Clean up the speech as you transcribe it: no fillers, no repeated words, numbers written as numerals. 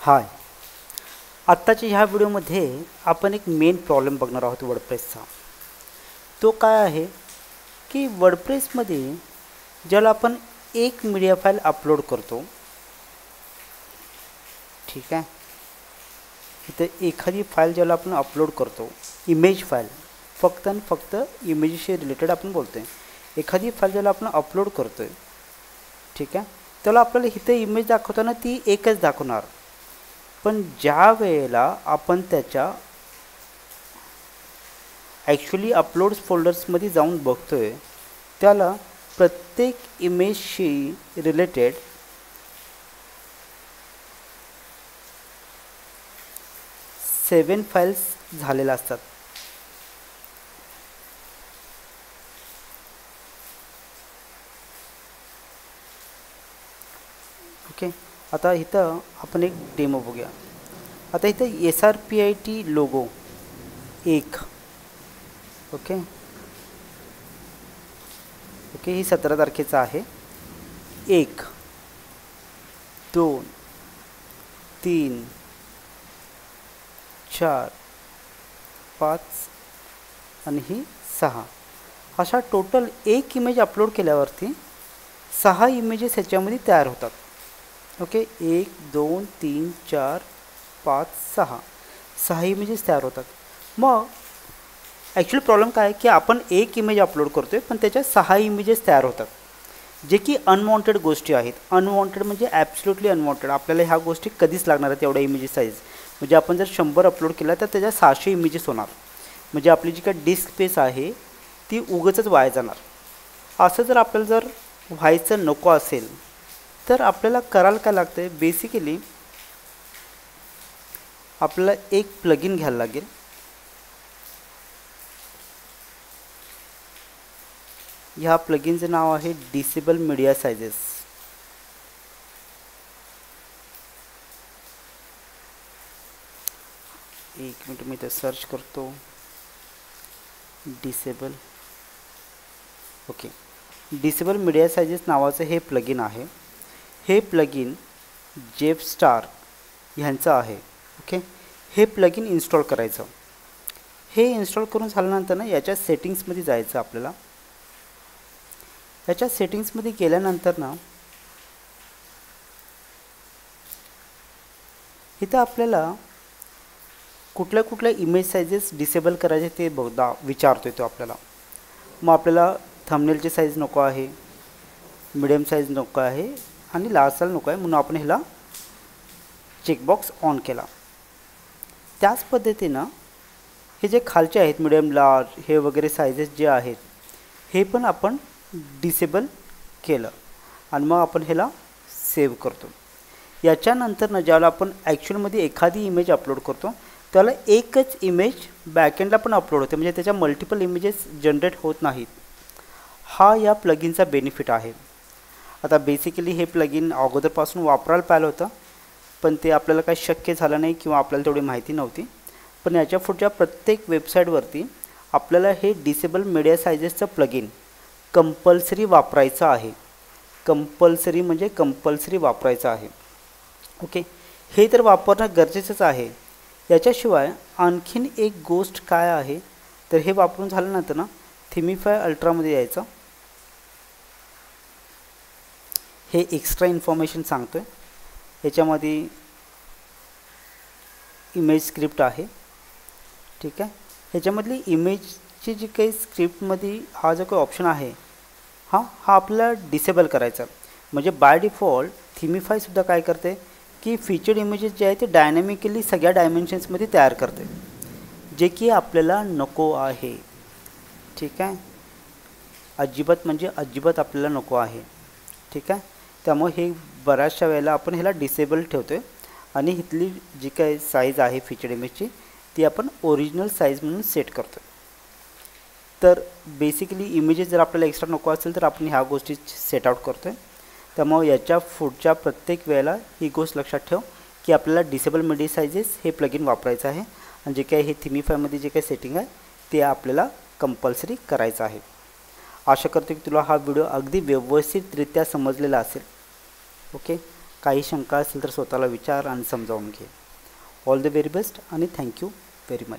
हाय, आत्ताच्या ह्या व्हिडिओमध्ये आपण एक मेन प्रॉब्लेम बघणार आहोत वर्डप्रेसचा। तो काय आहे की वर्डप्रेसमध्ये ज्याला आपण एक मीडिया फाईल अपलोड करतो, ठीक आहे, इथे एखादी फाईल ज्याला आपण अपलोड करतो, इमेज फाईल, फक्त आणि फक्त इमेजशी रिलेटेड आपण बोलतोय। एखादी फाईल ज्याला आपण अपलोड करतोय, ठीक आहे, त्याला आपल्याला इथे इमेज दाखवताना ती एकच दाखवणार, पण ज्या वेळेला आपण त्याच्या ॲक्च्युली अपलोड्स फोल्डर्समध्ये जाऊन बघतोय, त्याला प्रत्येक इमेजशी रिलेटेड सेवन फाइल्स झालेल्या असतात। ओके, आता इथं आपण एक डेमो बघूया। आता इथं SRPIT लोगो एक, ओके ओके, ही 17 तारखेचा आहे। 1 2 3 4 5 आणि ही 6, अशा टोटल एक इमेज अपलोड केल्यावरती 6 इमेजेस ह्याच्यामध्ये तयार होतात। ओके, 1 2 3 4 5 6 इमेजेस तयार होतात। मग ॲक्च्युअली प्रॉब्लेम काय आहे की आपण एक इमेज अपलोड करतोय, पण त्याच्या 6 इमेजेस तयार होतात, जे की अनवॉन्टेड गोष्टी आहेत। अनवॉन्टेड म्हणजे ॲब्सोल्युटली अनवॉन्टेड, आपल्याला ह्या गोष्टी कधीच लागणार आहेत एवढ्या इमेजेस साईज। म्हणजे आपण जर 100 अपलोड केला तर त्याच्या 600 इमेजेस होणार, म्हणजे आपली जी काही डिस्क स्पेस आहे ती उगाचच वाया जाणार। असं जर आपल्याला जर व्हायचं नको असेल तर आपल्याला करायला काय लागतं, बेसिकली आपल्याला एक प्लगइन घ्यायला लागेल। ह्या प्लगइनचं नाव आहे डिसेबल मीडिया साइजेस। एक मिनिट मी इथे सर्च करतो, disable, okay, disable media sizes नावाचं हे प्लगइन आहे। हे प्लगइन जेफस्टार ह्यांचं आहे। ओके, हे प्लगइन इन्स्टॉल करायचं। हे इन्स्टॉल करून झाल्यानंतर ना याच्या सेटिंग्समध्ये जायचं आपल्याला। याच्या सेटिंग्समध्ये गेल्यानंतर ना इथं आपल्याला कुठल्या कुठल्या इमेज साइजेस डिसेबल करायचे ते बघा विचारतोय तो आपल्याला। मग आपल्याला थंबनेलची साईज नको आहे, मीडियम साईज नको आहे आणि लार्ज साईज नको आहे, म्हणून आपण ह्याला चेकबॉक्स ऑन केला। त्याच पद्धतीनं हे जे खालचे आहेत मीडियम लार्ज हे वगैरे साइजेस जे आहेत हे पण आपण डिसेबल केलं आणि मग आपण ह्याला सेव्ह करतो। याच्यानंतर ना ज्याला आपण ॲक्च्युअलमध्ये एखादी इमेज अपलोड करतो त्याला एकच इमेज बॅकएंडला पण अपलोड होते, म्हणजे त्याच्या मल्टिपल इमेजेस जनरेट होत नाहीत। हा या प्लगइनचा बेनिफिट आहे। आता बेसिकली हे प्लगइन अगोदरपासून वापरायला पाहिलं होतं, पण ते आपल्याला काही शक्य झालं नाही किंवा आपल्याला तेवढी माहिती नव्हती। पण याच्या पुढच्या प्रत्येक वेबसाईटवरती आपल्याला हे डिसेबल मीडिया साइजेसचं प्लगइन कंपल्सरी वापरायचं आहे। कंपल्सरी म्हणजे कंपल्सरी वापरायचं आहे। ओके, हे तर वापरणं गरजेचंच आहे। याच्याशिवाय आणखीन एक गोष्ट काय आहे तर हे वापरून झाल्यानंतर ना थीमिफाय अल्ट्रामध्ये यायचं। हे एक्स्ट्रा इन्फॉर्मेशन सांगतोय, याच्यामध्ये इमेज स्क्रिप्ट आहे, ठीक आहे। ह्याच्यामधली इमेजची जी काही स्क्रिप्टमध्ये हा जो काही ऑप्शन आहे हा आपल्याला डिसेबल करायचा। म्हणजे बाय डिफॉल्ट थीमिफायसुद्धा काय करते की फीचर्ड इमेजेस जे आहे ते डायनॅमिकली सगळ्या डायमेन्शन्समध्ये तयार करते, जे की आपल्याला नको आहे, ठीक आहे। अजिबात म्हणजे अजिबात आपल्याला नको आहे, ठीक आहे। त्यामुळे हे बऱ्याचशा वेळेला आपण ह्याला डिसेबल ठेवतो आहे आणि इथली जी काही साईज आहे फीचर्ड इमेजची ती आपण ओरिजिनल साईज म्हणून सेट करतो। तर बेसिकली इमेजेस जर आपल्याला एक्स्ट्रा नको असेल तर आपण ह्या गोष्टी सेट आउट करतो आहे। त्यामुळे याच्या पुढच्या प्रत्येक वेळेला ही गोष्ट लक्षात ठेव की आपल्याला डिसेबल मीडिया साइजेस हे प्लगइन वापरायचं आहे आणि जे काही हे थीमिफायमध्ये जे काही सेटिंग आहे ते आपल्याला कंपल्सरी करायचं आहे। आशा करतो की तुला हा व्हिडिओ अगदी व्यवस्थितरित्या समजलेला असेल। ओके, काही शंका असेल तर स्वतःला विचार आणि समजावून घे. ऑल द व्हेरी बेस्ट आणि थँक्यू व्हेरी मच.